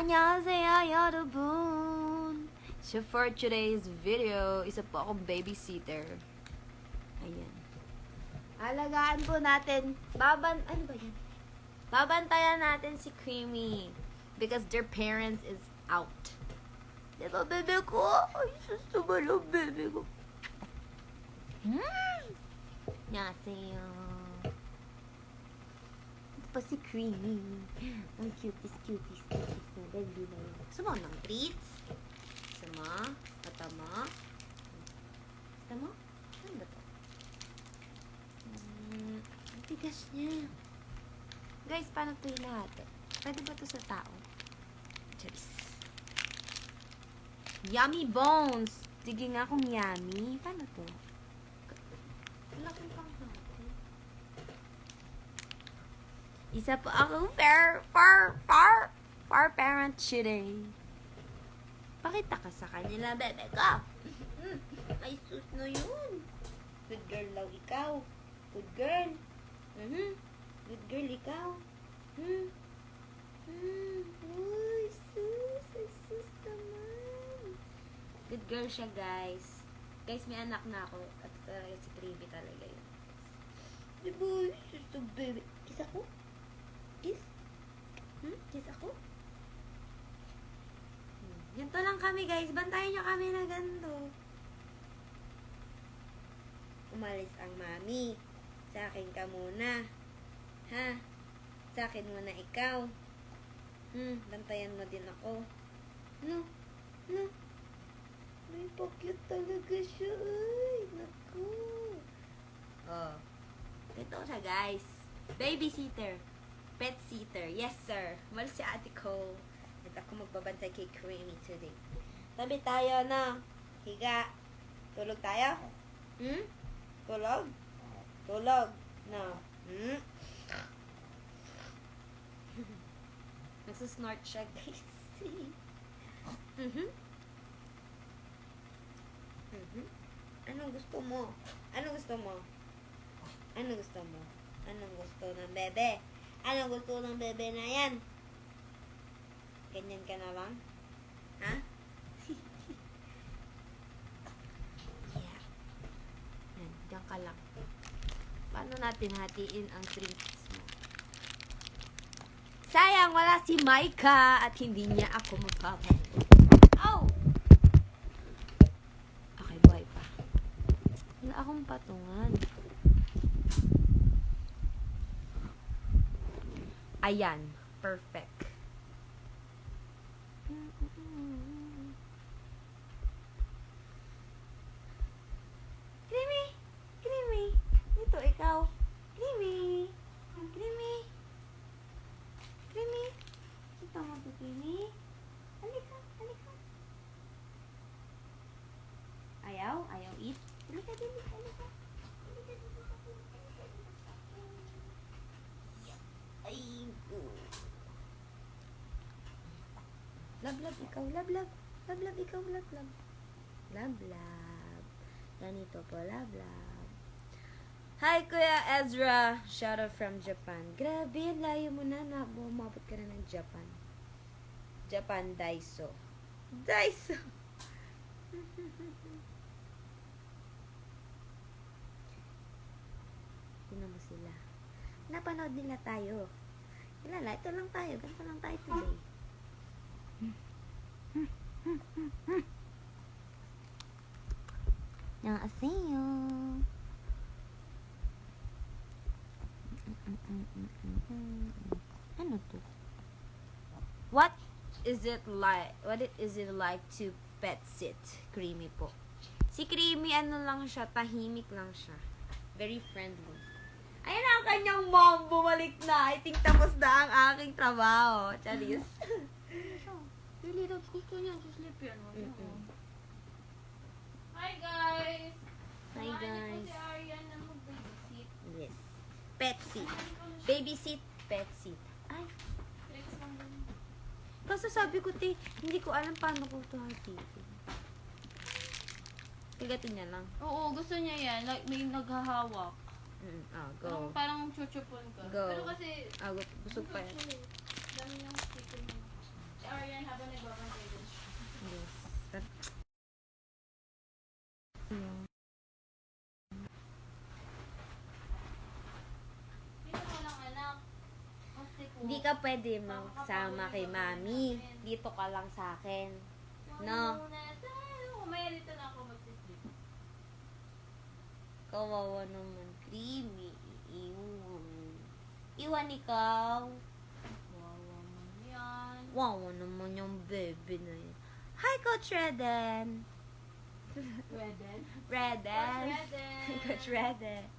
안녕하세요, 여러분. So for today's video, isa po akong babysitter. Ayan. Alagaan po natin. Ano ba yan? Babantayan natin si Creamy. Because their parents is out. Diba, bebe ko? Ay, susto ba yung bebe ko? Annyeonghaseyo. Ito pa si Creamy. Ang cuties na baby na yun. Gusto mo ng treats? Gusto mo? Mata mo? Mata mo? Ano ba ito? Ang tigas niya. Guys, paano ito yung lahat? Pwede ba ito sa tao? Charis. Yummy bones! Sige nga kung yummy. Paano to? Laki pang natin. Isa po akong far parent today. Pakita ka sa kanila, bebe ko. Ay, sus no yun. Good girl daw ikaw. Good girl. Good girl ikaw. Uy, sus. Ay, sus naman. Good girl siya, guys. Guys, may anak na ako. At talaga si Creamy talaga yun. Diba? Sus to baby. Kiss ako? Kiss? Kiss ako? Ganito lang kami, guys. Bantayan nyo kami na ganito. Umalis ang mami. Sa akin ka muna. Ha? Sa akin muna ikaw. Bantayan mo din ako. No? May pa-cute talaga siya. Ay, naku. Oh. Ito siya, guys. Babysitter. Pet sitter. Yes, sir. Malis si ate ko. At ako magbabantay kay Creamy today. Tabi tayo na. Higa. Tulog tayo? Tulog? Tulog. No. Nagsusnort siya, guys. Anong gusto mo? Anong gusto mo? Anong gusto mo? Anong gusto ng bebe? Anong gusto ng bebe na yan? Ganyan ka na lang? Ha? Yeah. Yan, diyan ka lang. Paano natin hatiin ang treats mo? Sayang, wala si Micah at hindi niya ako mapapanood. Oh! Okay, buhay pa. Wala akong patungan. Ayan. Perfect. Creamy! Creamy! Dito, ikaw. Creamy! Creamy! Creamy! Kita mo to, Creamy? Halika, halika. Ayaw? Ayaw eat? Halika din, halika. Ay, love, ikaw, love. Love, ikaw, love. Love. Ganito po, love. Hi, Kuya Ezra. Shout out from Japan. Grabe, layo mo na. Umabot ka na ng Japan. Japan, Daiso. Tingnan mo sila. Napanood nila tayo. Kilala, ito lang tayo. Ganito lang tayo today. Annyeonghaseyo. Ano to? What is it like to pet sit? Creamy po. Si Creamy, ano lang siya, tahimik lang siya. Very friendly. Ayan ang kanyang mom, bumalik na. I think tapos na ang aking trabaho. Charis. Really, gusto niya to sleep yan. Hi guys! Hi guys. Samahan niyo po si Arian na mag-babysit. Yes. Pet seat. Baby seat, pet seat. Ay. Flex lang din. Kaso sabi ko, hindi ko alam paano ko ito hatiin. Tigatin niya lang. Oo, gusto niya yan. Like, may naghahawak. Go. Parang chuchupon ka. Go. Pero kasi, Busog pa yan. dami niyang sticker mo. Si Arian ka pwede magsama kay mami. Dito ka lang sa akin. No? Umaya dito na ako magsisleep. Kawawa naman. Creamy. Iwan ikaw. Wawa man yan. Wawa naman yung baby na yun. Hi, Coach Reden. Reden? Reden. Coach Reden. Coach Reden.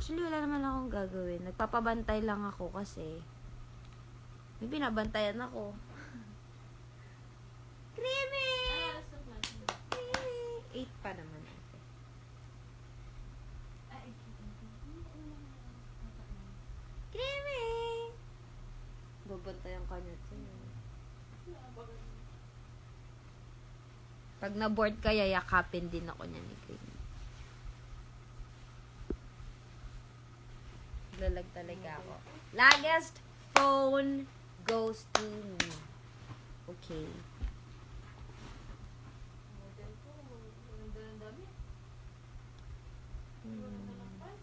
Actually, wala naman akong gagawin. Nagpapabantay lang ako kasi may binabantayan ako. Creamy! Ay, alas na natin. Creamy! 8 pa naman. Ay, Creamy! Babantayan ka niya. Pag na-board ka, yayakapin din ako niya ni Creamy. Lalag talaga ako. Lagest phone goes to me. Okay. model ko. Maganda ng dami. Maganda ng pan.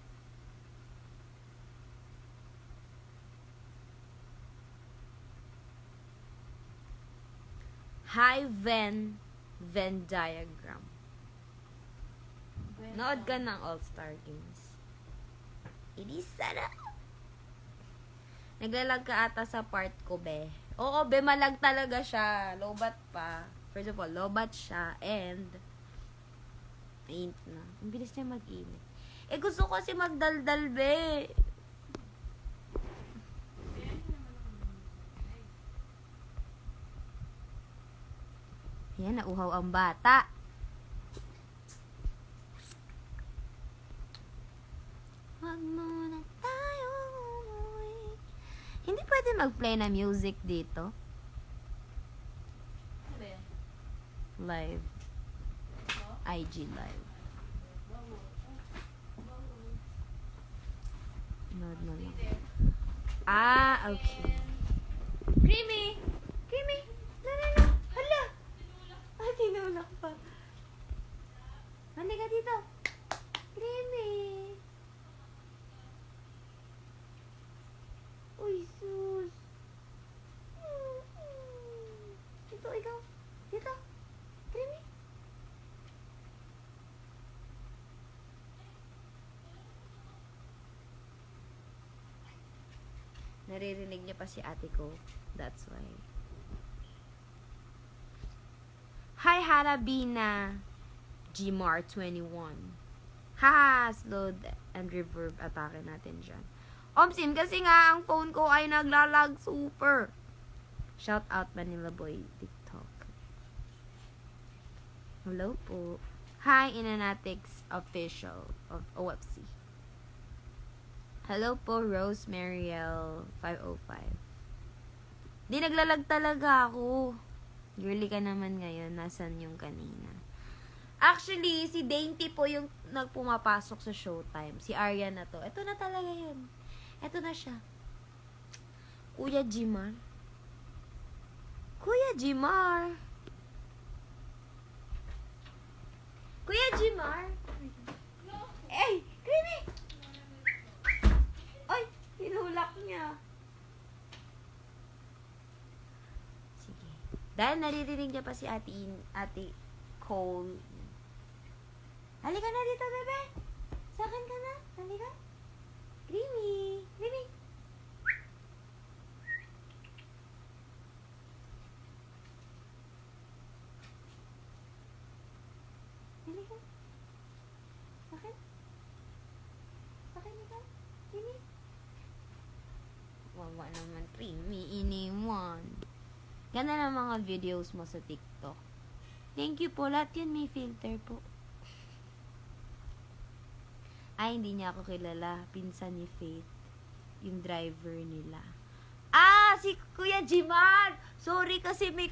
Hi, Venn diagram. Nood ka ng All-Star Games. Hindi sana. Naglalag ka ata sa part ko, be. Oo, be, malag talaga siya. Lobat pa. First of all, lobat siya. And, ain't na. Ang bilis niya mag-init. Eh, gusto ko kasi magdaldal, be. Yan, nauhaw ang bata. Wag muna tayo umuwi. Hindi pwede mag-play na music dito. Ano ba yan? Live. Ito? IG live. Bawo. Bawo. Nood mo lang. There. Ah, okay. Creamy! Creamy! No, no, no! Hala! Ah, tinulak pa. Halika dito. Creamy! Uy, sus! Ito, ikaw. Dito. Creamy! Naririnig niya pa si ate ko. That's why. Hi, Harabina. Gmar21. Ha! Slow and reverb atake natin dyan. Omsim, kasi nga ang phone ko ay naglalag super. Shout out Manila Boy TikTok. Hello po. Hi, Inanatics Official of OFC. Hello po, Rose Mariel 505. Di naglalag talaga ako. Girly ka naman ngayon. Nasaan yung kanina? Actually, si Dainty po yung nagpumapasok sa Showtime. Si Arya na to. Ito na talaga yun. Ito na siya. Kuya Jimar. Kuya Jimar. Kuya Jimar. Hey, Creamy! Ay, tinulak niya. Sige. Dahil naririnig niya pa si Ate Cole. Halika na dito, bebe. Sa akin ka na. Halika. Creamy. Creamy. Halika. Sa akin. Sa akin ikaw. Creamy. Wawa naman, Creamy. Iniwan. Ganda na mga videos mo sa TikTok. Thank you po. Lahat yun may filter po. Ay, hindi niya ako kilala. Pinsan ni Faith. Yung driver nila. Ah! Si Kuya Jimar! Sorry kasi may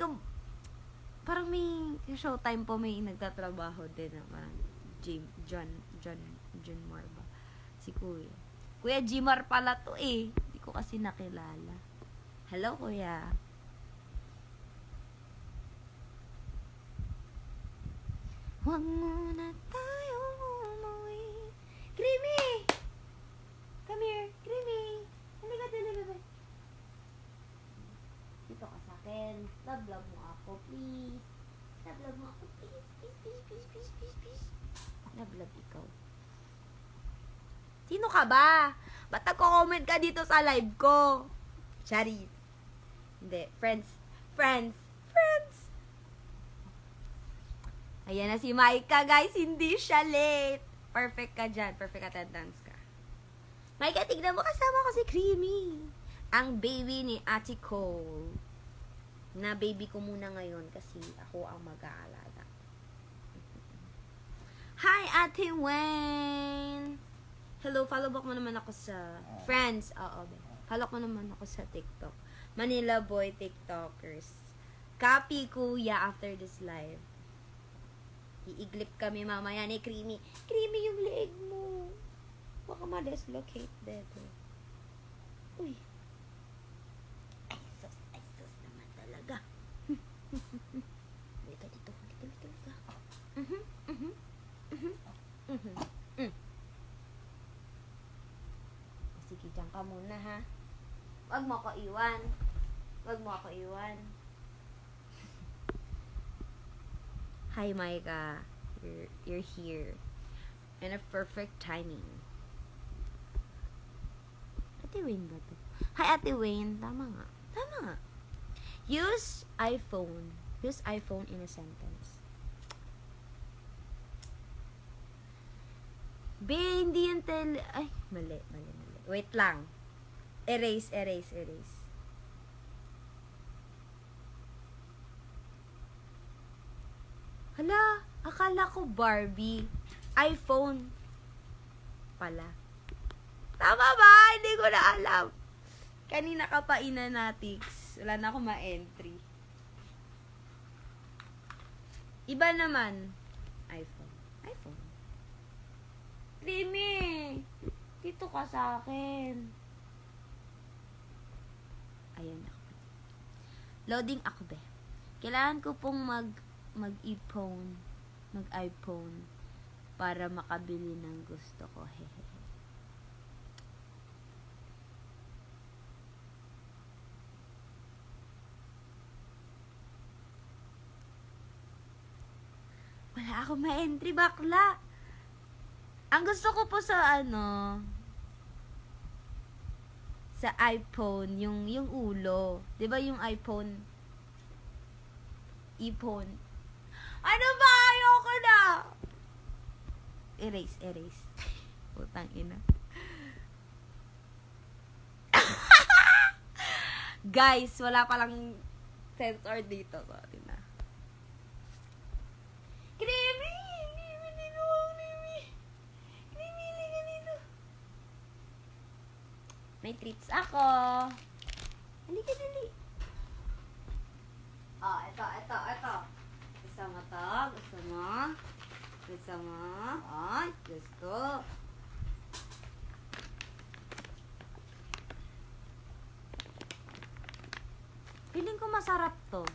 parang may Showtime po may nagtatrabaho din. Parang John Marba. Si Kuya. Kuya Jimar pala to eh. Hindi ko kasi nakilala. Hello, Kuya. Huwag muna tayong umuwi. Creamy! Come here, Creamy. Halika dali, bebe. Dito ka sa akin. Love mo ako, please. Love mo ako, please. Please. Love ikaw. Sino ka ba? Ba't nagko-comment ka dito sa live ko? Charis. Hindi. Friends. Ayan na si Maika, guys. Hindi siya late. Perfect ka dyan. Perfect attendance ka. Maika, tignan mo. Kasama ko si Creamy. Ang baby ni Ate Cole. Na baby ko muna ngayon kasi ako ang mag-aalaga. Hi, Ate Wayne! Hello, follow back mo naman ako sa Friends. Oo, follow mo naman ako sa TikTok. Manila Boy TikTokers. Copy, kuya, after this live. Iiglip kami mamaya ni Creamy. Creamy yung leeg mo. Baka ma-dislocate dito. Uy. Ay, sus naman talaga. Halika dito. Halika. Sige, dyan ka muna, ha? Wag mo ako iwan. Hi, Maika. You're here. And a perfect timing. Ate Wayne ba to? Hi, Ate Wayne. Tama nga. Use iPhone in a sentence. Hindi yan Ay, mali. Wait lang. Erase. Hala, akala ko Barbie. iPhone pala. Tama ba? Hindi ko na alam. Kanina ka pa inanatics. Wala na akong ma-entry. Iba naman. iPhone. Creamy! Dito ka sa akin. Ayan ako. Loading ako, be. Kailangan ko pong mag-iPhone para makabili ng gusto ko. Hehehe. Wala akong ma-entry, bakla. Ang gusto ko po sa sa iPhone, yung ulo. 'Di ba yung iPhone? Ano ba? Ayoko na! Erase. Putang ina. Guys, wala palang sensor dito. So, tina. Creamy! May treats ako. Halika, dali. Oh, ito. Gusto mo to? Gusto mo? Oh, gusto. Feeling ko masarap to.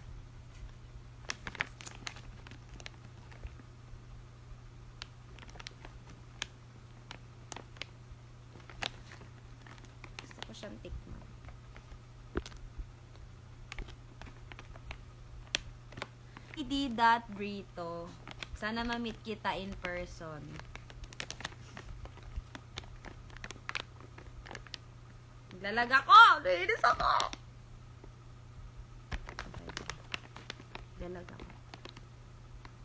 Gusto ko siyang tikman. Brito. Sana ma-meet kita in person. Naglalag ako! Nainis ako! Naglalag ako.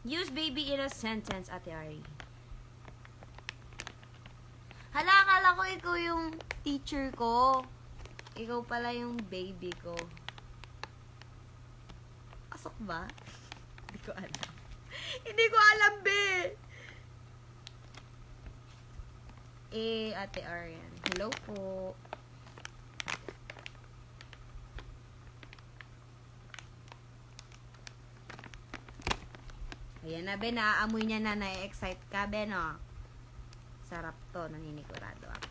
Use baby in a sentence, Ate Ari. Hala, akala ko ikaw yung teacher ko. Ikaw pala yung baby ko. Pasok ba? Hindi ko alam. Hindi ko alam, be! Ate Arian. Hello po. Ayan na, be. Naaamoy niya na. Na-excite ka, be, no? Sarap to. Naninigurado ako.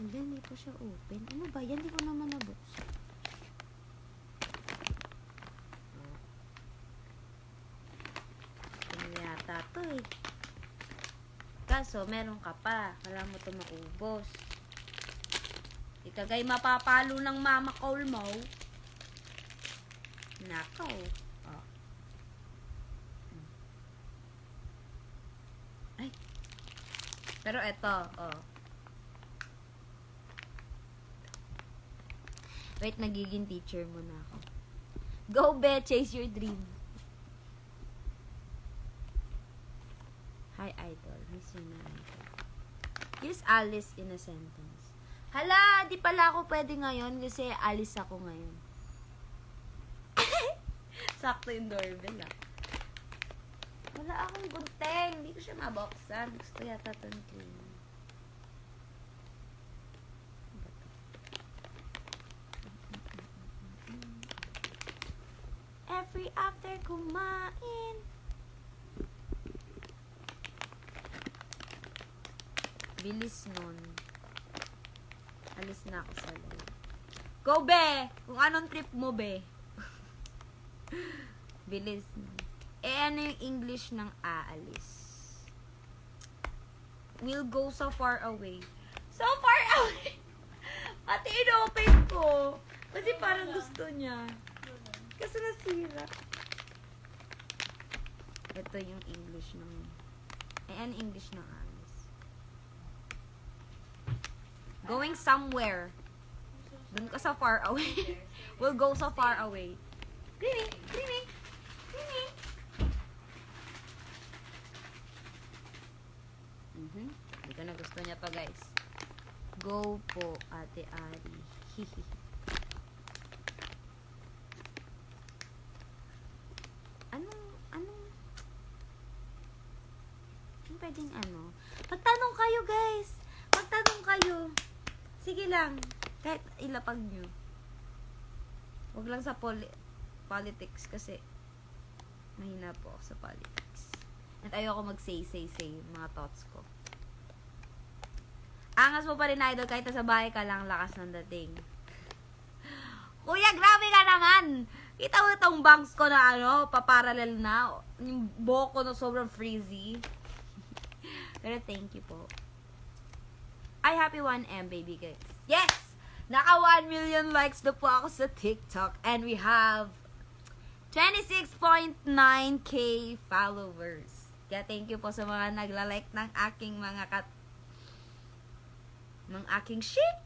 Hindi po siya open. Ano ba? Yan, di ko naman nabuksan. Kaso, meron ka pa. Kailangan mo ito maubos. Ikagay mapapalo ng mama call mo. Nakaw. Oh. Ay. Pero eto, oh. Wait, nagiging teacher mo na ako. Go, be, chase your dream. Hi, idol. Miss you na, idol. Use Alice in a sentence. Hala, di pala ako pwede ngayon kasi Alice ako ngayon. Sakto yung doorbell, ah. Wala akong gunting. Hindi ko siya mabuksan. Gusto yata ito ni Clean. Every after kumain. Bilis nun. Alis na ako sa loob. Go, be! Kung anong trip mo, be. Bilis nun. Ano yung English ng aalis? We'll go so far away. So far away! Pati inopen ko. Kasi parang gusto niya. Kasi nasira. Ito yung English ng... ano English ng aalis? Going somewhere. Dun ka sa far away. We'll go so far away. Cleaning! Cleaning! Cleaning! Hindi ko na gusto niya to, guys. Go po, Ate Ari. Hihi. Anong pwedeng ano? Magtanong kayo, guys. Magtanong kayo. Sige lang. Kahit ilapag nyo. Huwag lang sa politics kasi mahina po ako sa politics. At ayoko mag-say mga thoughts ko. Angas mo pa rin, idol, kahit nasa bahay ka lang, lakas ng dating. Kuya, grabe ka naman! Kita mo itong bangs ko na ano, paparallel na. Yung buhok ko na sobrang frizzy. Pero thank you po. Ay, happy 1M, baby guys. Yes! Naka 1 million likes na po ako sa TikTok. And we have 26.9k followers. Kaya thank you po sa mga nagla-like ng aking mga ng aking shit.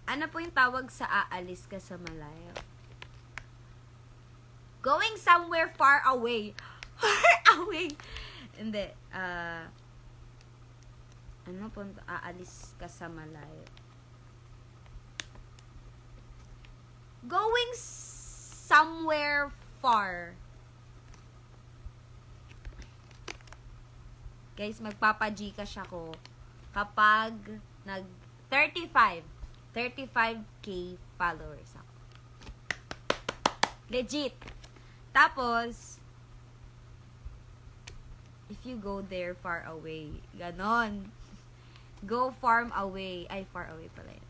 Ano po yung tawag sa aalis ka sa malayo? Going somewhere far away. Far away. Hindi. Ano po aalis ka sa malayo? Going somewhere far. Guys, magpapa-Gcash ako kapag nag 35k followers ako. Legit. Tapos, if you go there far away, ganon. Go farm away. Ay, far away pala yun.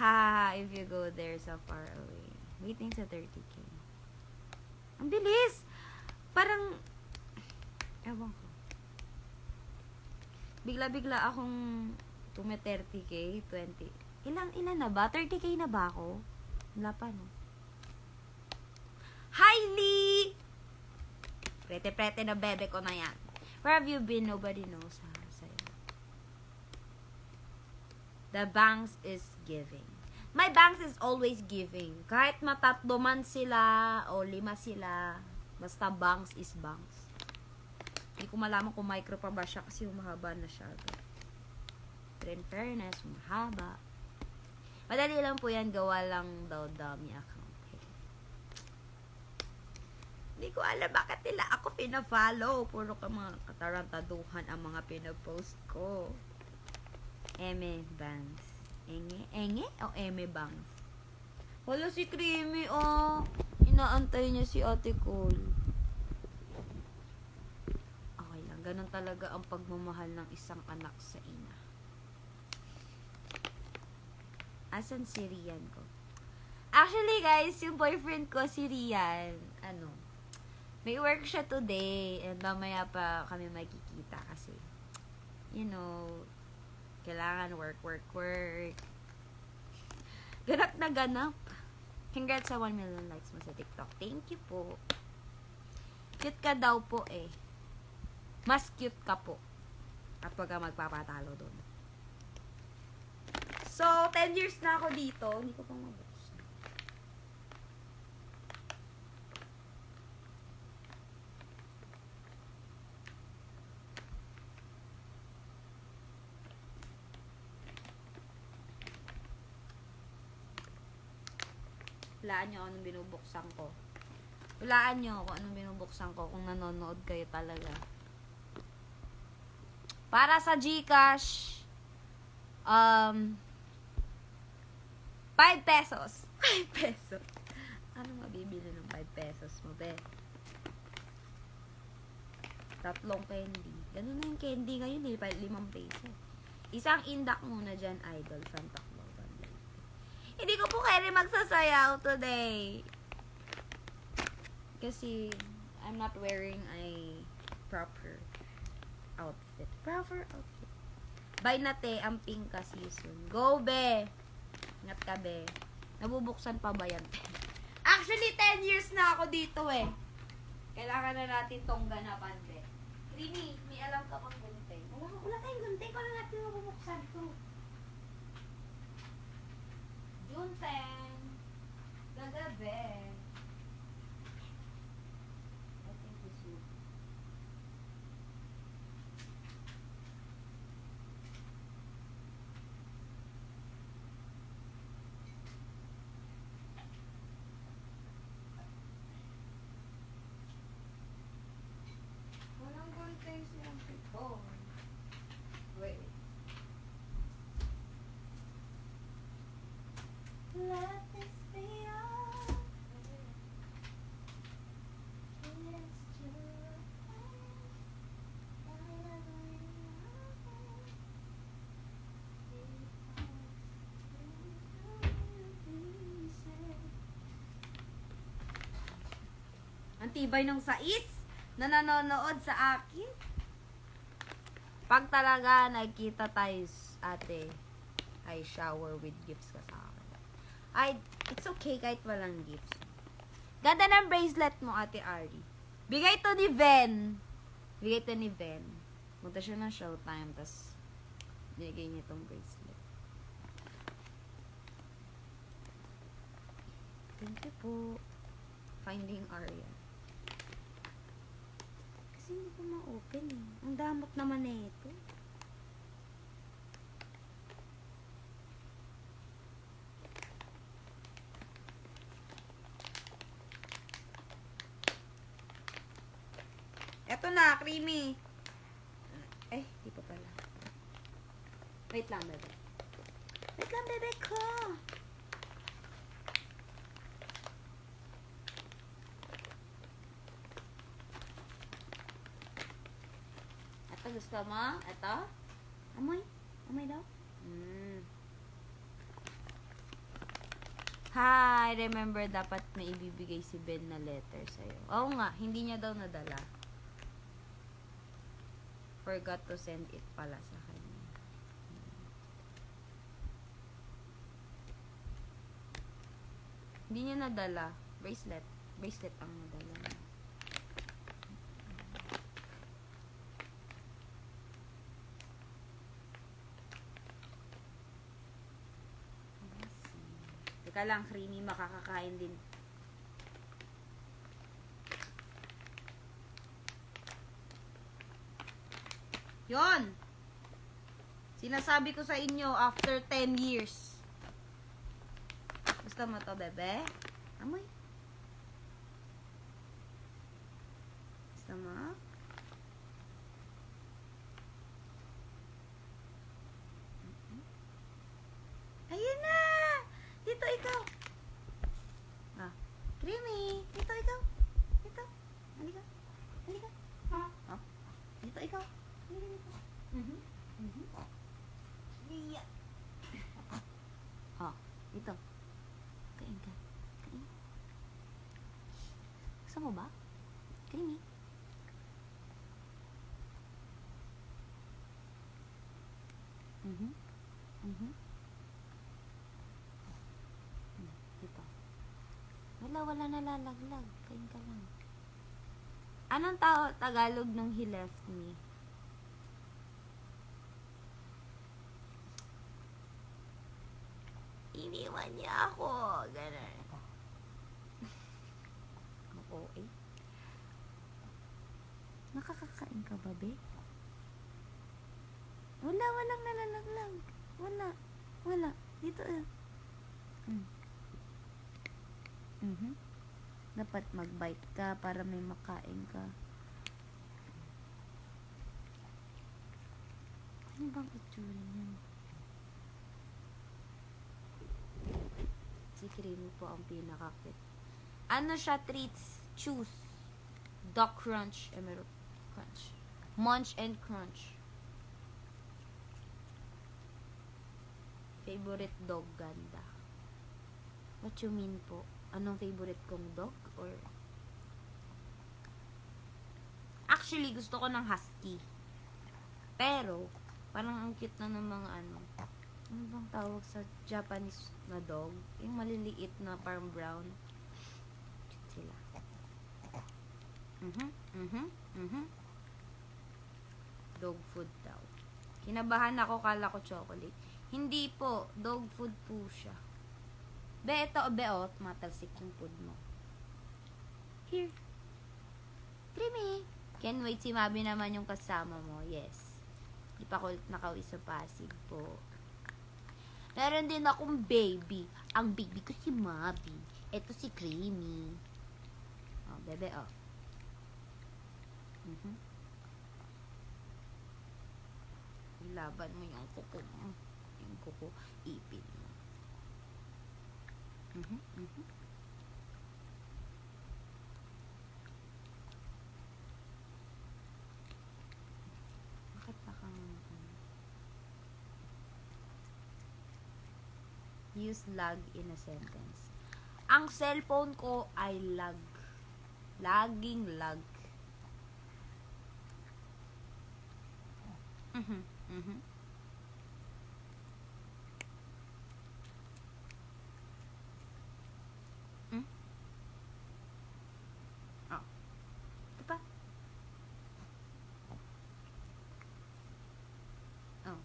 Ha, if you go there so far away. Waiting sa 30k. Ang bilis! Parang, ewan ko. Bigla-bigla akong 30k, 20. Ilan na ba? 30k na ba ako? Wala pa, no? Hi, Lee! Prete-prete na bebe ko na yan. Where have you been? Nobody knows, ha? Sa'yo. The banks is giving. My banks is always giving. Kahit matatlo man sila o 5 sila, basta banks is banks. Hindi ko malaman kung micro pa ba siya kasi humahaba na siya. Pero in fairness, mahaba. Madali lang po yan, gawa lang daw dummy account. Okay. Hindi ko alam bakit nila ako pina-follow. Puro ka mga katarantaduhan ang mga pinapost ko. Eme Banks. Enge o Eme Banks? Wala si Creamy, oh. Inaantay niya si Ate Cole. Okay lang, ganun talaga ang pagmamahal ng isang anak sa ina. Asan si Rian ko? Actually, guys, yung boyfriend ko, si Rian, May work siya today. And mamaya pa kami magkikita kasi, you know, kailangan work. Ganap na ganap. Congrats sa 1 million likes mo sa TikTok. Thank you po. Cute ka daw po eh. Mas cute ka po. Kapag ka magpapatalo doon. So, 10 years na ako dito. Hindi ko pa mabuksan. Hulaan nyo anong binubuksan ko. Hulaan nyo kung anong binubuksan ko kung nanonood kayo talaga. Para sa GCash, 5 pesos. 5 pesos. Ano mabibili ng 5 pesos mo, be? 3 candy. Ganun na yung candy ngayon eh. 5 pesos. Isang indak muna dyan, idol. Santa Claus. Hindi ko po kaya magsasayaw today. Kasi, I'm not wearing a proper outfit. Buy na te, ang pink ka season. Go, be! Ingat ka, be. Nabubuksan pa ba yan? Actually, 10 years na ako dito eh. Kailangan na natin tong ganapan, be. Rini, may alam ka pang gunting. Wala tayong gunting. Kung natin mabubuksan to. June 10. Gagabi. I think this will. Walang gunting silang pito. Wait. Let this be all. Let's do ang tibay ng sais na nanonood sa akin. Pag talaga nagkita tayo, ate, I shower with gifts ka sa akin. It's okay kahit walang gifts. Ganda ng bracelet mo, Ate Ari. Bigay to ni Ven. Punta siya ng Showtime, tas binigay niya itong bracelet. Thank you po. Finding Aria. Kasi hindi ko ma-open eh. Ang damot naman na ito. Eto na, creamy. Di pa pala. Wait lang, bebe. Wait lang, bebe ko. Eto, gusto mo? Eto? Amoy? Amoy daw? Hi, remember dapat may ibibigay si Ben na letter sa'yo. Oo nga, hindi niya daw nadala. Forgot to send it pala sa kanya. Hindi niya nadala. Bracelet. Bracelet ang nadala niya. Teka lang, creamy, makakakain din. Yon! Sinasabi ko sa inyo, after 10 years. Gusto mo to, bebe? Amoy. Gusto mo? Ayun na! Dito, ikaw. Creamy. Dito, ikaw. Dito. Halika. Halika. Dito, ikaw. Halika, dito. Yeah. Dito. Kain ka. Kain. Gusto mo ba? Kain. Mhm. Dito. Wala nalalaglag. Kain ka lang. Anong Tagalog nung he left me? Iniwan niya ako. Ganun. Oo eh. Nakakakain ka ba, be? Walang nalalaglag. Wala. Dito eh. Mhm. Dapat mag-bite ka para may makain ka. Ano bang itsura niyan? Si Creamy po ang pinaka-cute. Ano siya treats? Choose. Dog Crunch. Emerald Crunch. Munch and Crunch. Favorite dog, ganda. What you mean po? Anong favorite kong dog? Or actually, gusto ko ng husky. Pero, parang ang cute na ng mga ano bang tawag sa Japanese na dog? Yung maliliit na parang brown. Cute sila. Dog food daw. Kinabahan ako, kala ko chocolate. Hindi po, dog food po siya. Be, ito, matalsik yung food mo. Here. Creamy. Can't wait, si Mabi naman yung kasama mo. Yes. Di pa ko nakauwi sa Pasig po. Meron din akong baby. Ang baby ko si Mabi. Ito si Creamy. Oh, bebe, oh. Laban mo yung kuko mo. Yung kuko, ipin mo. Bakit pa kang use lag in a sentence? Ang cellphone ko ay lag. Laging lag. Oh. Ito pa. Oh.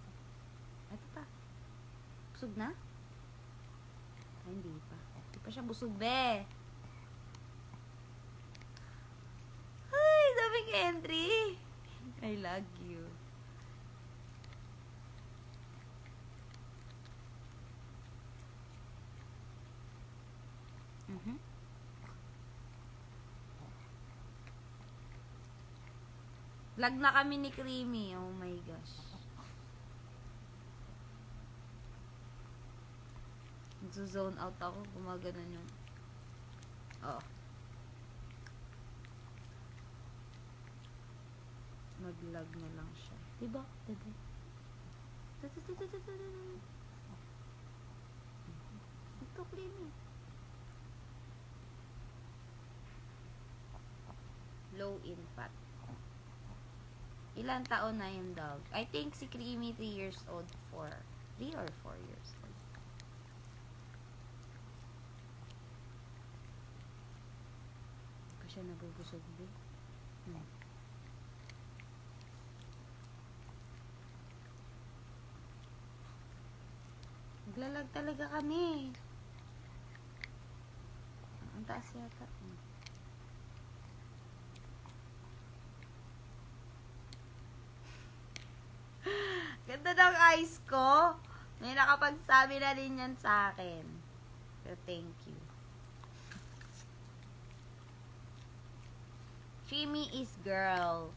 Ito pa. Busog na? Ay, hindi pa. Hindi pa siya busog, be. Ay, daming entry. I love you. Lag na kami ni Creamy. Oh my gosh. Nagzo-zone out ako. Gumaganon yung... Oh. Mag-lag na lang siya. Diba? Diba? Ito, Creamy. Low impact. Ilan taon na yung dog? I think si Creamy 3 years old. 3 or 4 years old. Hindi ko siya nabubusog din. Naglalag talaga kami. Ang taas yata. Ganda ng eyes ko. May nakapagsabi na rin yan sa akin. Pero thank you. Creamy is girl.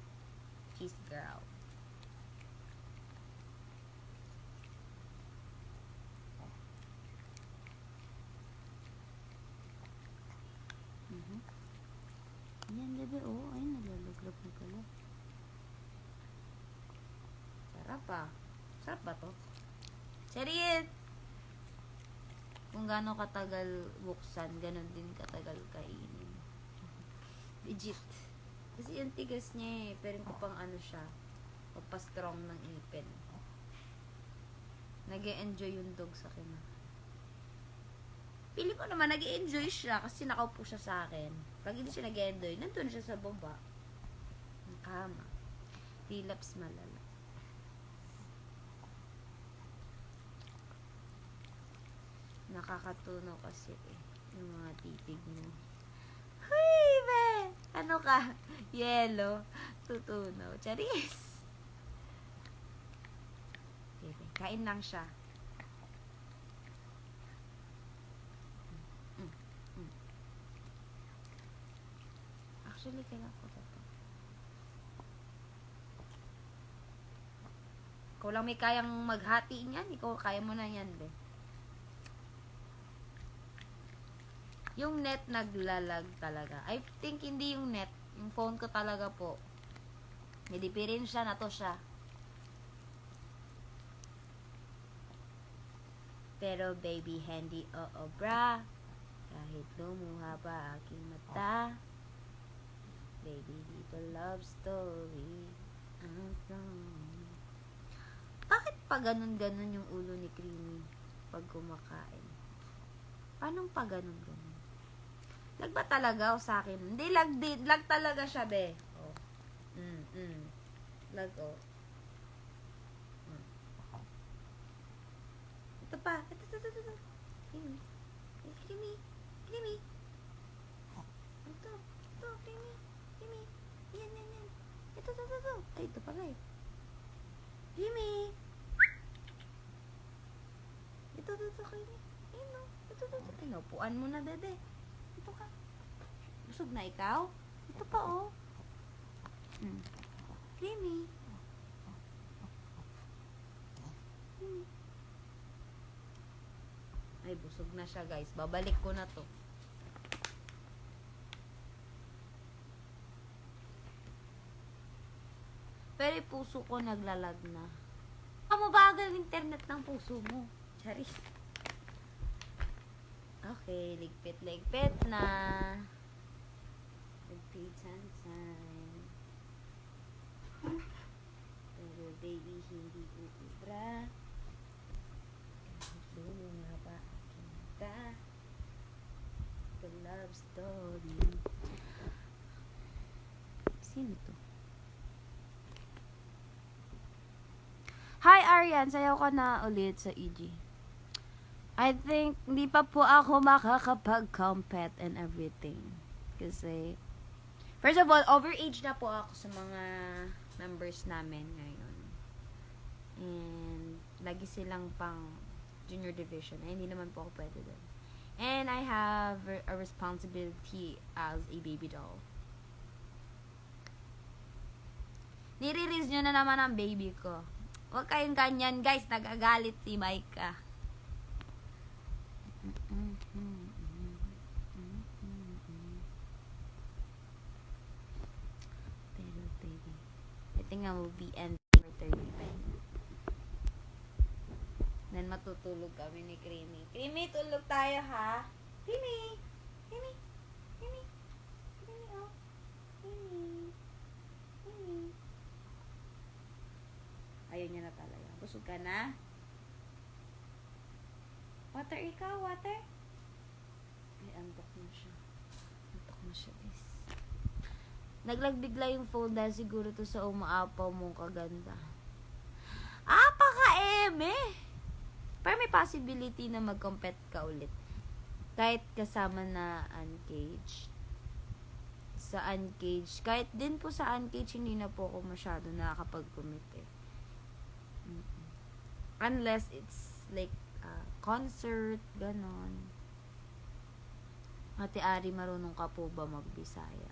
She's girl. Yan, bebe. Oh, ay, nalalagrap na pala. Sarap ah. Sarap ba to? Charit! Kung gaano katagal buksan, ganon din katagal kainin. Legit. Kasi yung tigas niya eh. Pero ko pang ano siya. Papastrong ng ipin. Nag-e-enjoy yung dog sa akin. Pili ko naman, nag-e-enjoy siya kasi nakaupo siya sa akin. Pag hindi siya nag-e-enjoy, nandun siya sa baba. Ang kama. Tilaps malala. Nakakatunaw kasi yung mga titig mo. Huy, be! Ano ka? Yellow. Tutunaw. Charis! Okay, kain lang siya. Actually, kailan ko ito. Ikaw lang may kayang maghati niyan. Ikaw kaya mo na yan, be. Yung net naglalag talaga. I think hindi yung net. Yung phone ko talaga po. May diferensya na to siya. Pero baby, handy bra. Kahit lumuha pa aking mata. Baby, dito love story. Bakit pa ganun-ganun yung ulo ni Creamy pag kumakain? Paano pa ganun-ganun? Lag ba talaga o sa akin? Hindi, lag din. Lag talaga siya, be. Oh. Lag, oh. Ito pa. Ito. Creamy. Creamy. Ito, Creamy. Yan. Ito. Ay, ito pa nga eh. Creamy. Ito, Creamy. Ayun, no. Ito. Ay, naupuan mo na, dede. Ito ka. Busog na ikaw? Ito pa, oh. Creamy. Ay, busog na siya, guys. Babalik ko na to. Pero puso ko naglalag na. Mabagal internet ng puso mo. Charis. Okay, ligpit na. Ligpit san. Pero baby, hindi uubra. Kahit lumunga pa aking mata. The love story. Sino to? Hi, Arian. Sayaw ka na ulit sa EG. I think, hindi pa po ako makakapag-compete and everything. Kasi, first of all, overage na po ako sa mga members namin ngayon. And, lagi silang pang junior division. Ay, hindi naman po ako pwede doon. And, I have a responsibility as a baby doll. Nire-release nyo na naman ang baby ko. Huwag kayong ganyan, guys. Nagagalit si Micah. Pero, baby. I think I will be ending for 30 minutes. Then, matutulog kami ni Creamy. Creamy, tulog tayo, ha? Creamy! Oh. Creamy. Ayaw niya na talaga. Busog ka na? Water ikaw? Water? Ay, antok na siya, guys. Naglagbigla yung phone dahil siguro to sa umaapaw mong kaganda. Paka-eme! Pero may possibility na mag-compete ka ulit. Kahit kasama na uncaged. Sa uncaged. Kahit din po sa uncaged, hindi na po ako masyado nakakapag-commit eh. Unless it's like concert, ganon. Ate Ari, marunong ka po ba magbisaya?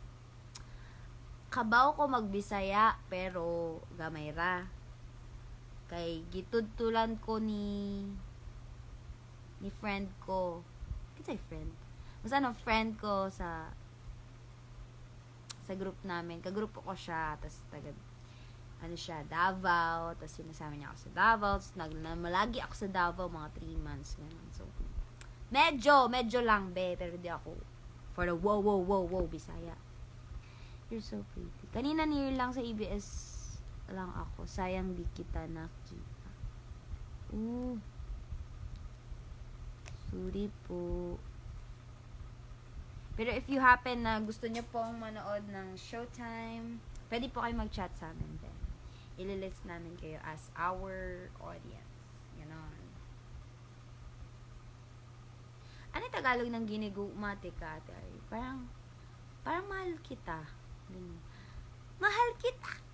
Kabaw ko magbisaya, pero gamay ra. Kay gitudtulan ko ni friend ko. Kinsay friend? Basta no, friend ko sa group namin. Kagrupo ko siya, tas Davao, tapos sinasama niya ako sa Davao, tapos malagi ako sa Davao, mga 3 months, ganun. So, medyo lang, be, pero di ako, for the wow, Bisaya. You're so pretty. Kanina near lang sa EBS lang ako, sayang di kita nakita. Sorry po. Pero if you happen na gusto nyo pong manood ng Showtime, pwede po kayo mag-chat sa amin din. Ililist namin kayo as our audience. Ganon. Ano yung Tagalog ng ginigumate ka, ate Ari? Parang mahal kita. Ganun. Mahal kita!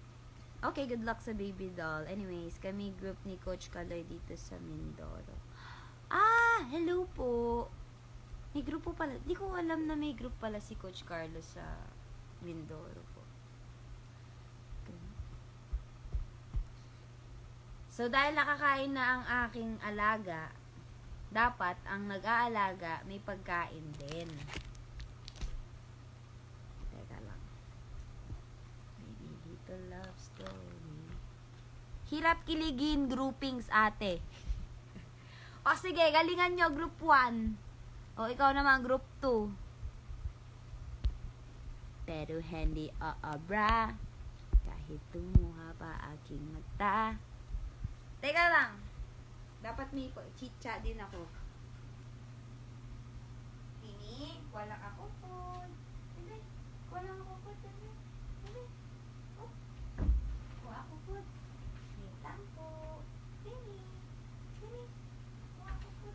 Okay, good luck sa baby doll. Anyways, kami group ni Coach Kaloy dito sa Mindoro. Hello po! May grupo pala. Di ko alam na may group pala si Coach Carlos sa Mindoro po. So, dahil nakakain na ang aking alaga, dapat ang nag-aalaga may pagkain din. Teka lang. Baby Little Love Story. Hirap kiligin groupings, ate. O sige, galingan nyo group 1. O, ikaw naman, group 2. Pero hindi bra. Kahit tumuha pa aking mata. Teka lang. Dapat may chicha din ako. Ini, walang ako po. Hindi, walang ako po. Hindi. Oh, wala ako po. Wait lang po. Ini. Wala ako po.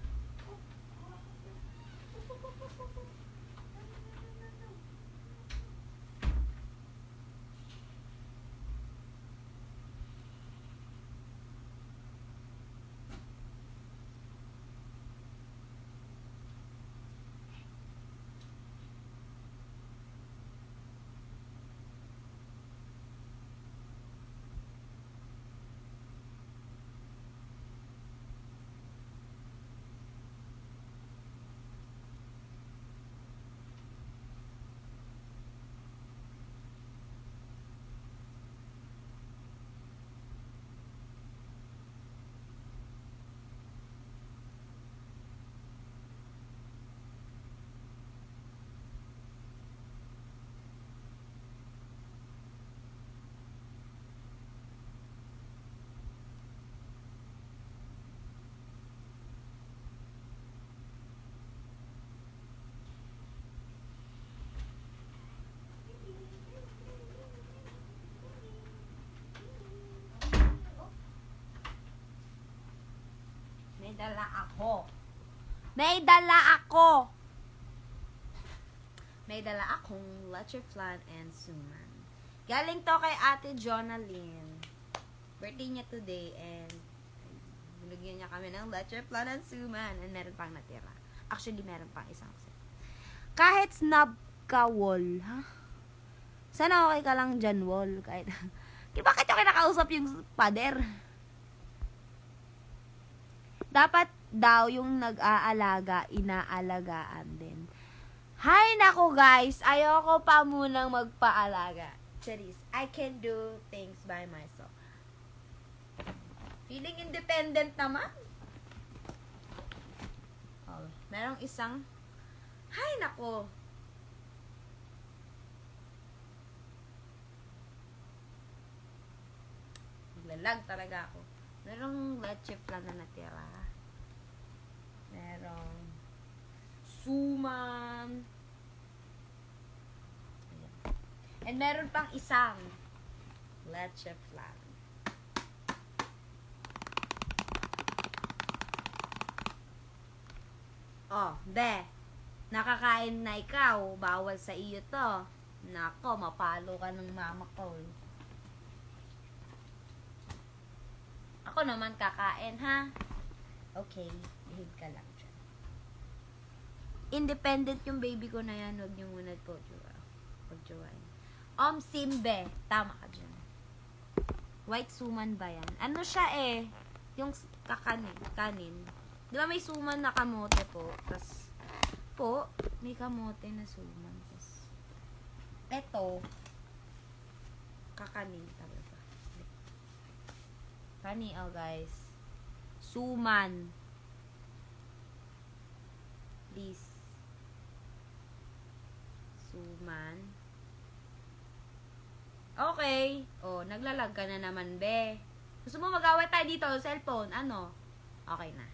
May dala ako. May dala akong leche flan and suman. Galing to kay Ate Jonalyn. Birthday niya today and binigyan niya kami ng leche flan and suman and meron pang natira. Actually, meron pang isang set. Kahit snub ka, wall, ha? Sana okay ka lang dyan, wall. Kahit bakit yung kinakausap yung pader? Dapat daw yung nag-aalaga, inaalagaan din. Hay nako guys, ayoko pa munang magpaalaga. Charis, I can do things by myself. Feeling independent naman. Oh, merong isang, hay nako. Naglalag talaga ako. Merong leche flan na natira. Merong suman. Ayan. And meron pang isang leche flan. Oh, be. Nakakain na ikaw. Bawal sa iyo to. Nako, mapalo ka ng mama ko. Ako naman kakain, ha? Okay, behave ka lang dyan. Independent yung baby ko na yan. Huwag niyo muna po pag-join. Simbe. Tama ka dyan. White suman ba yan? Ano siya eh? Yung kanin. Di ba may suman na kamote po? Tas, may kamote na suman. Tas, eto, kakanin talaga. Kani, guys. Suman. Please. Suman. Okay. Oh, naglalag ka na naman, be. Gusto mo mag-away tayo dito, cellphone? Ano? Okay na.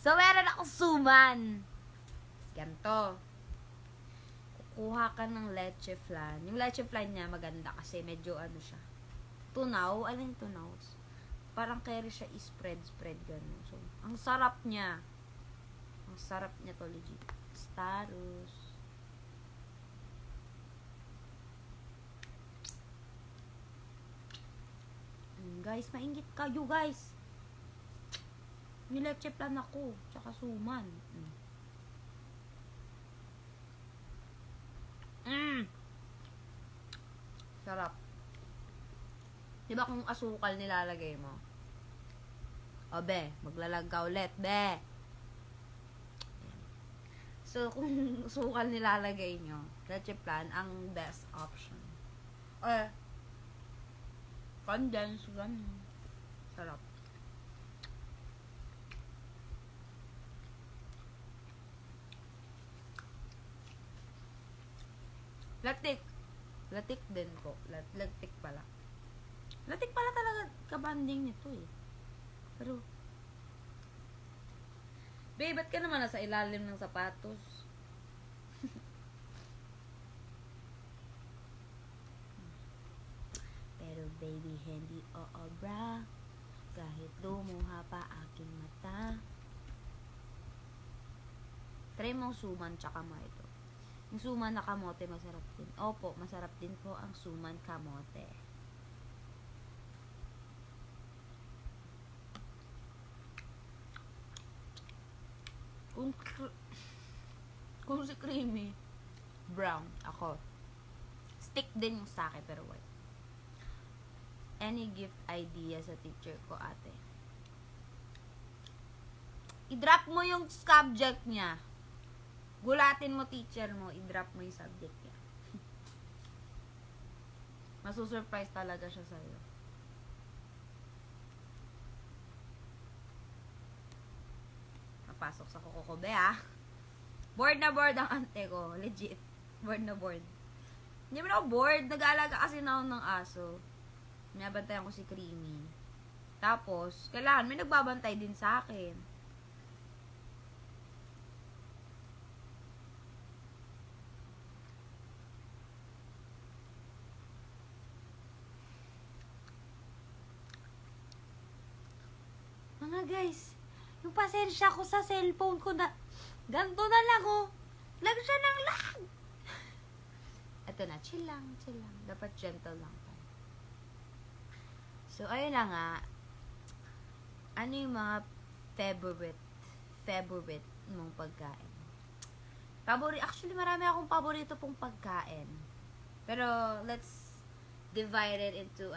So, meron akong suman. Ganto. Kukuha ka ng leche flan. Yung leche flan niya maganda kasi medyo ano siya. Tunaw. Ano yung tunaw? Parang kaya siya i-spread ganun. So, ang sarap niya. Ang sarap niya to legit. Starus. Guys, maingit kayo guys. May leche flan ako. Tsaka suman. Sarap. Diba kung asukal nilalagay mo? O, be. Maglalag ka ulit, be. So, kung asukal nilalagay nyo, leche flan, ang best option. Condensed, ganun. Sarap. Latik. Latik din po. Latik pala. Latik pala talaga kabanding nito eh. Pero, babe, ba't ka naman nasa ilalim ng sapatos? Pero baby, hindi oobra. Kahit lumuha pa aking mata. Try mong suman tsaka mo ito. Yung suman na kamote, masarap din. Opo, masarap din po ang suman kamote. Kung si creamy, brown, ako. Stick din yung sa akin, pero white. Any gift idea sa teacher ko, ate? I-drop mo yung subject niya. Gulatin mo teacher mo, i-drop mo yung subject niya. Masusurprise talaga siya sa'yo. Napasok sa kukokobe, ah. Bored na bored ang ante ko. Legit. Bored na bored. Hindi mo na ako bored. Nag-aalaga kasi na ako ng aso. Minabantayan ko si Creamy. Tapos, kailangan may nagbabantay din sa akin. Mga guys, yung pasensya ko sa cellphone ko na, ganito na lang oh. Lag siya ng lag. Ito na, chill lang, chill lang. Dapat gentle lang tayo. So, ayun na nga. Ano yung mga favorite mong pagkain? Actually, marami akong paborito pong pagkain. Pero, let's divide it into,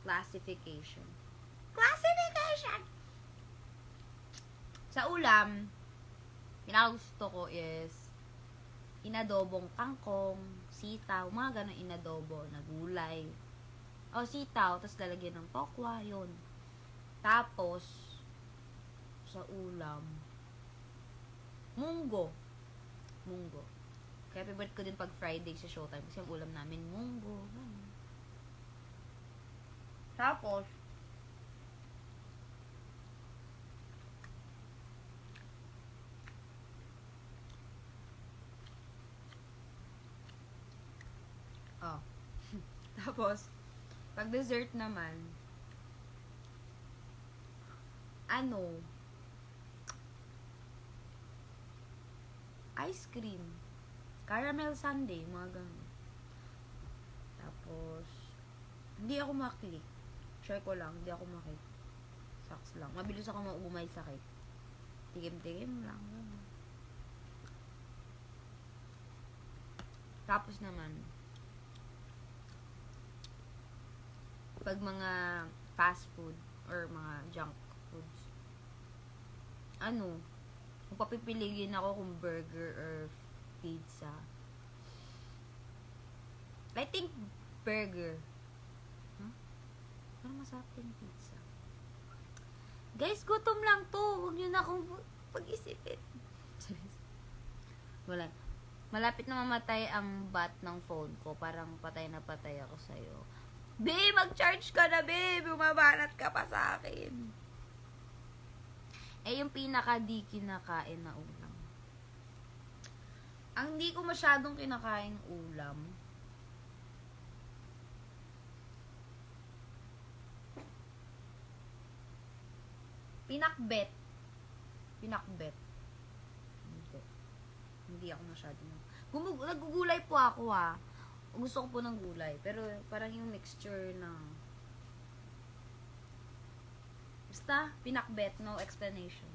classification. Sa ulam, pinakagusto ko is inadobong kangkong, sitaw, mga ganun inadobo na gulay. O sitaw, tapos lalagyan ng tokwa, yun. Tapos, sa ulam, munggo. Kaya favorite ko din pag Friday sa Showtime kasi ang ulam namin, munggo. Ganun. Tapos, tapos, pag dessert naman, ice cream, caramel sundae, mga ganun. Tapos, hindi ako maklik. Try ko lang, hindi ako maklik. Saks lang. Mabilis ako maumay sa cake. Tigim-tigim lang. Ganun. Tapos naman, pag mga fast food or mga junk foods, kung papipiliin ako kung burger or pizza, I think burger. Parang masarap yung pizza. Guys, gutom lang to. Huwag nyo na akong pag-isipin. Wala. Malapit na mamatay ang bat ng phone ko. Parang patay na patay ako sa'yo. Babe, mag-charge ka na, babe. Bumabanat ka pa sa akin. yung pinaka di kinakain na ulam. Ang di ko masyadong kinakain ulam, pinakbet. Pinakbet. Hindi ako masyadong. Nagugulay po ako Gusto ko po ng gulay. Pero parang yung mixture ng basta, pinakbet, no explanation.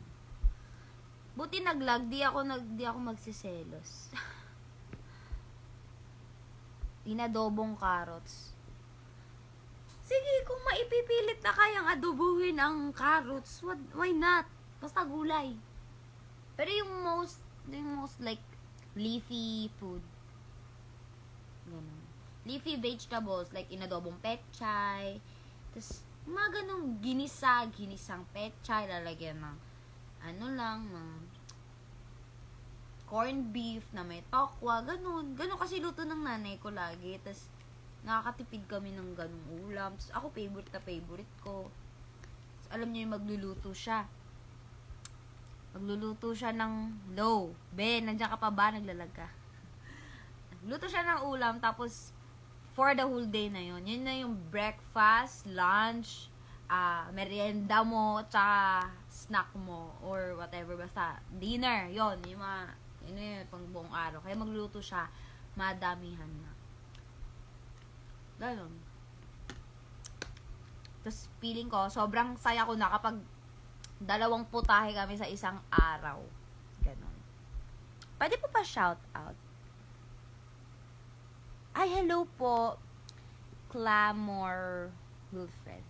Buti naglag, di ako magsiselos. Inadobong carrots. Sige, kung maipipilit na kayang adobuhin ang carrots, why not? Basta gulay. Pero yung most like leafy food. Ganun. Leafy vegetables like inadobong pechay. Tapos mga ganung ginisang pechay, lalagyan ng corned beef na may tokwa, ganun. Ganun kasi luto ng nanay ko lagi. Tapos nakakatipid kami ng ganung ulam. Tapos ako favorite ko. Tapos alam niyo yung magluluto siya. Magluluto siya ng nandiyan ka pa ba? Naglalag ka. Luto siya ng ulam, tapos for the whole day na yun. Yun na yung breakfast, lunch, merienda mo, tsaka snack mo, or whatever, basta dinner. Yun yung pang buong araw. Kaya magluluto siya, madamihan na. Ganon. Tapos feeling ko, sobrang saya ko na kapag 2 putahe kami sa isang araw. Ganon. Pwede po pa shout out. Ay, hello po, Clamor Wilfred.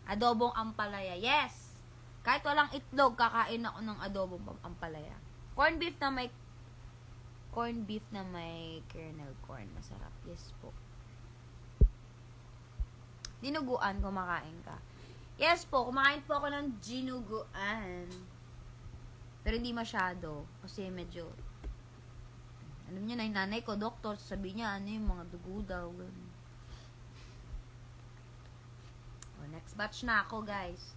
Adobong ampalaya. Yes! Kahit walang itlog, kakain ako ng adobong ampalaya. Corned beef na may kernel corn. Masarap. Yes po. Dinuguan, kumakain ka. Yes po, kumakain po ako ng dinuguan. Pero hindi masyado. Kasi medyo alam niyo na yung nanay ko, doktor, sabi niya, yung mga dugo daw. Next batch na ako, guys.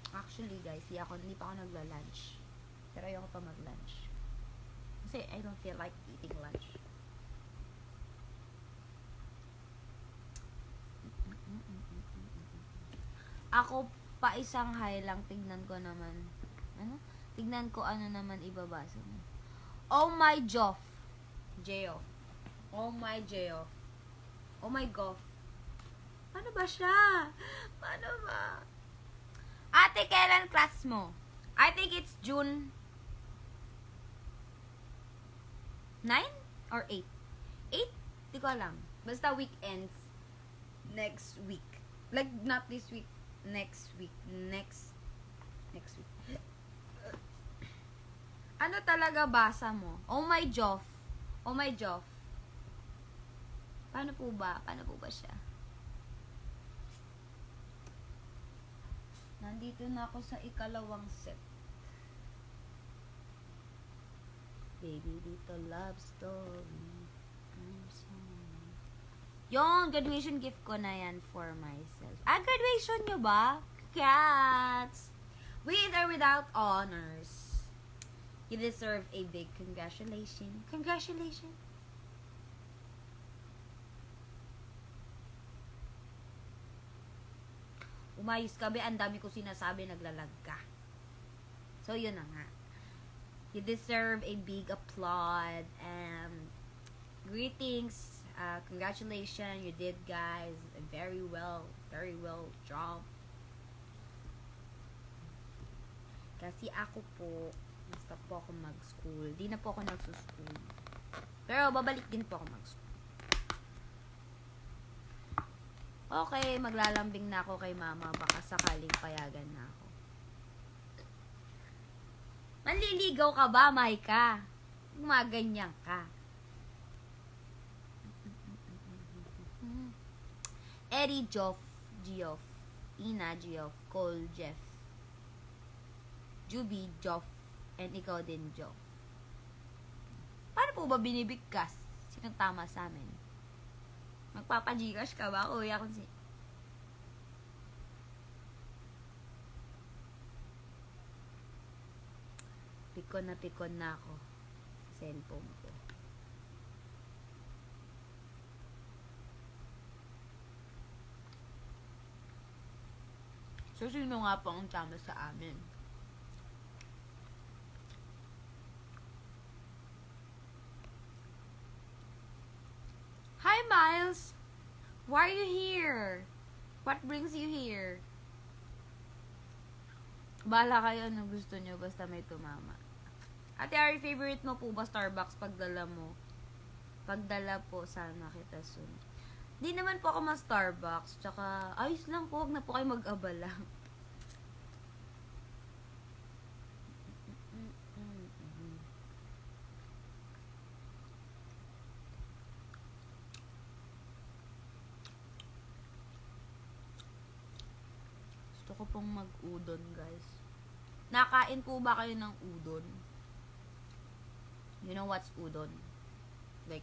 Actually, guys, hindi pa ako nagla-lunch. Pero ayoko pa mag-lunch. Kasi I don't feel like eating lunch. Ako pa isang high lang, tignan ko naman. Tignan ko ano naman ibabasa mo. Oh my Joff. J-off. Oh my J-off. Oh my Goff. Paano ba siya? Paano ba? Ate, kailan class mo? I think it's June 9 or 8? 8? Di ko alam. Basta weekends. Next week. Like, not this week. Next week. Next week. Ano talaga basa mo? Oh my Joff. Oh my Joff. Paano po ba? Paano po ba siya? Nandito na ako sa ikalawang set. Baby, dito love story. Yung graduation gift ko na yan for myself. Graduation nyo ba? Cats! With or without honors. You deserve a big congratulations. Congratulations. Umayos ka, be. Ang dami ko sinasabi, naglalag ka. So, yun na nga. You deserve a big applaud and greetings. Congratulations. You did, guys. Very well job. Kasi ako po, basta po ako mag-school. Di na po ako nagsuschool. Pero babalik din po ako mag-school. Okay, maglalambing na ako kay mama. Baka sakaling payagan na ako. Manliligaw ka ba, Maika? Gumaganyan ka. Eddie Geoff, Ina Geoff, Cole Jeff, Juby Geoff, and ikaw din Geoff. Paano po ba binibigkas? Sinong tama sa amin? Magpapa-Gcash ka ba, kuya? Pikon na ako sa cellphone ko. So, sino nga po ang tama sa amin? Hi, Miles! Why are you here? What brings you here? Bahala kayo anong gusto nyo, basta may tumama. Ate Ari, favorite mo po ba Starbucks pagdala mo? Pagdala po, sana kita soon. Di naman po ako ma-Starbucks, tsaka ayos lang po, huwag na po kayo mag-abala. Gusto ko pong mag-udon, guys. Nakain po ba kayo ng udon? You know what's udon? Like,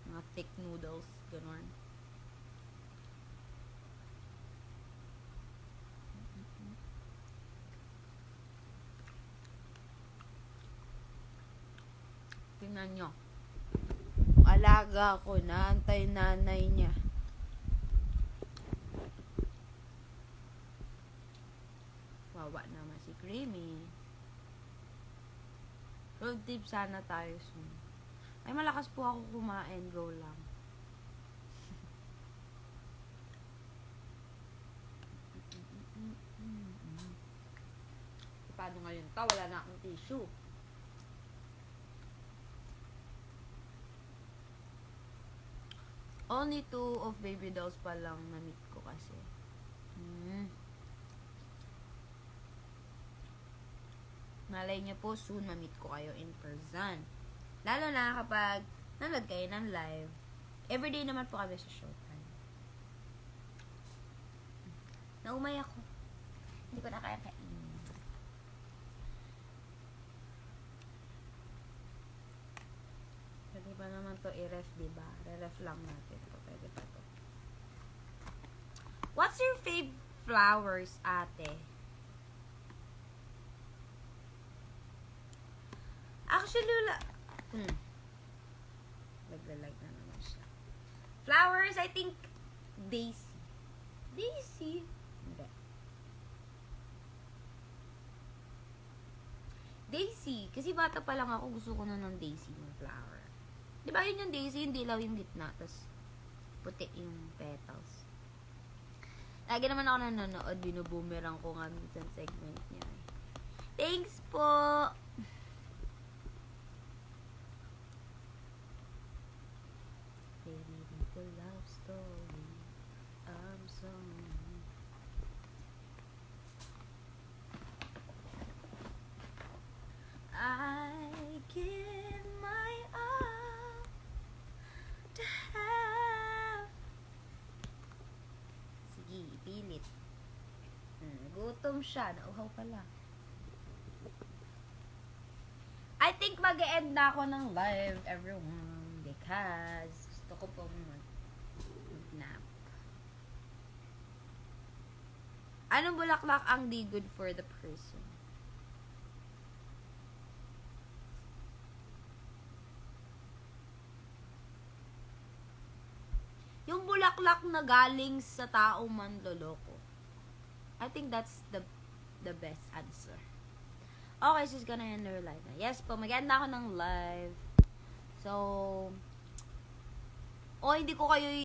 mga thick noodles, gano'n. Tingnan nyo. Alaga ko, naantay nanay niya. Wawa naman si Creamy. Road trip sana tayo soon. Ay, malakas po ako kumain. Go lang. Paano ngayon to? Wala na akong tissue. Only 2 of baby dolls pa lang na-meet ko kasi. Malay niyo po, soon ma-meet ko kayo in person. Lalo na kapag nanood kayo ng live. Everyday naman po kami sa Showtime. Naumay ako. Hindi ko na kaya kainin. Pwede ba naman to i-ref, diba? Re-ref lang natin to. Pwede pa to. What's your fave flowers, ate? Actually, naglalag na naman siya. Flowers, I think, Daisy. Daisy? Hindi. Daisy. Kasi bata pa lang ako, gusto ko na ng Daisy yung flower. Diba yun yung Daisy, yung dilaw yung gitna, tapos puti yung petals. Lagi naman ako nanonood, binuboomerang ko nga minsan segment niya. Thanks po! Baby, with a love story, I'm sorry. I give my all to have. Sige, ipilit. Gutom siya. Nauhaw pala. I think mag-e-end na ako ng live, everyone. Because gusto ko pong mag-nap. Anong bulaklak ang di good for the person? Yung bulaklak na galing sa taong manloloko. I think that's the best answer. Okay, she's gonna end her live na. Yes po, mag-end na ako ng live. So, hindi ko kayo